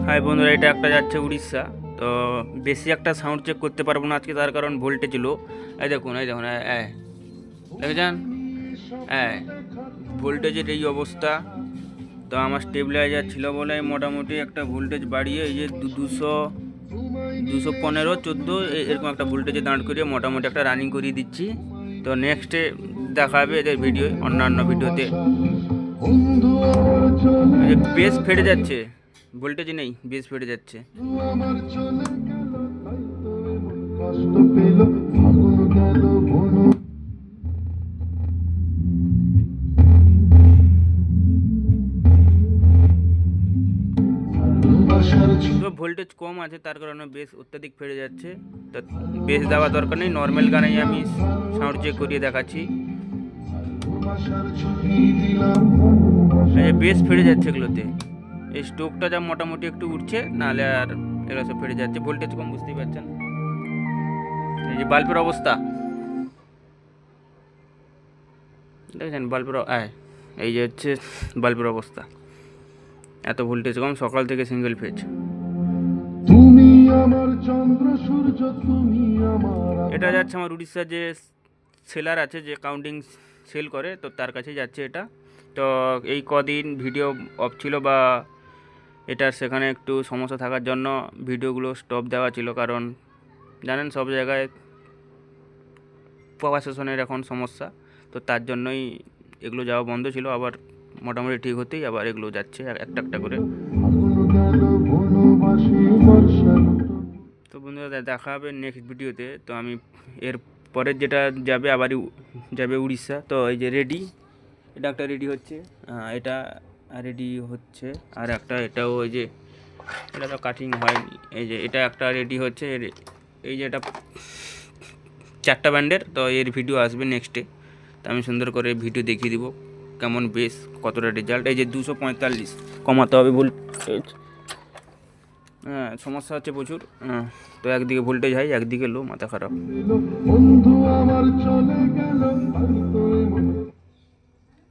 High বন্ধুরা, এটা একটা যাচ্ছে উড়িষ্যা। তো বেশি একটা সাউন্ড চেক করতে পারবো না আজকে, তার কারণ ভোল্টেজ লো। এই দেখুন দেখেছেন, ভোল্টেজের এই অবস্থা। তো আমার স্টেবিলাইজার ছিল বলে মোটামুটি একটা ভোল্টেজ বাড়িয়ে এই যে 215-14 এরকম একটা ভোল্টেজে দাঁড় করিয়ে মোটামুটি একটা রানিং করিয়ে দিচ্ছি। তো নেক্সটে দেখা হবে এদের ভিডিও, অন্যান্য ভিডিওতে। বেস ফেটে যাচ্ছে, ভোল্টেজ নেই, বেস ফেটে যাচ্ছে। তো ভোল্টেজ কম আছে, তার কারণে বেস অত্যাধিক ফেটে যাচ্ছে। তো বেস দেওয়া দরকার নেই, নর্মাল গানেই আমি সাউন্ড চেক করিয়ে দেখাচ্ছি। বেস ফেটে যাচ্ছে এগুলোতে, এই স্টোকটা যা মোটামুটি একটু উঠছে, নাহলে আর এগুলো সব ফেটে যাচ্ছে। ভোল্টেজ কম, বুঝতেই পারছেন। এই যে বাল্বের অবস্থা দেখেছেন, বাল্বের এই যে হচ্ছে বাল্বের অবস্থা, এত ভোল্টেজ কম, সকাল থেকে সিঙ্গেল ফেজ। এটা যাচ্ছে আমার উড়িষ্যার যে সেলার আছে, যে কাউন্টিং সেল করে, তো তার কাছে যাচ্ছে এটা। তো এই কদিন ভিডিও অফ ছিল, বা এটার সেখানে একটু সমস্যা থাকার জন্য ভিডিওগুলো স্টপ দেওয়া ছিল, কারণ জানেন সব জায়গায় পাওয়ার স্টেশনের এখন সমস্যা। তো তার জন্যই এগুলো যাওয়া বন্ধ ছিল। আবার মোটামুটি ঠিক হতেই আবার এগুলো যাচ্ছে একটা একটা করে। তো বন্ধুরা, দেখা হবে নেক্সট ভিডিওতে। তো আমি এর পরের যেটা যাবে আবারই যাবে উড়িষ্যা। তো এই যে রেডি, এটা একটা রেডি হচ্ছে, এটা রেডি হচ্ছে, আর একটা এটাও ওই যে এটা তো কাটিং হয়নি, এই যে এটা একটা রেডি হচ্ছে। এই যে এটা 4টা ব্যান্ডের, তো এর ভিডিও আসবে নেক্সটে। তো আমি সুন্দর করে ভিডিও দেখিয়ে দিব কেমন বেস, কতটা রেজাল্ট। এই যে 245 কমাতে হবে ভোল্টেজ, সমস্যা হচ্ছে প্রচুর। তো একদিকে ভোল্টেজ হাই, একদিকে লো, মাথা খারাপ।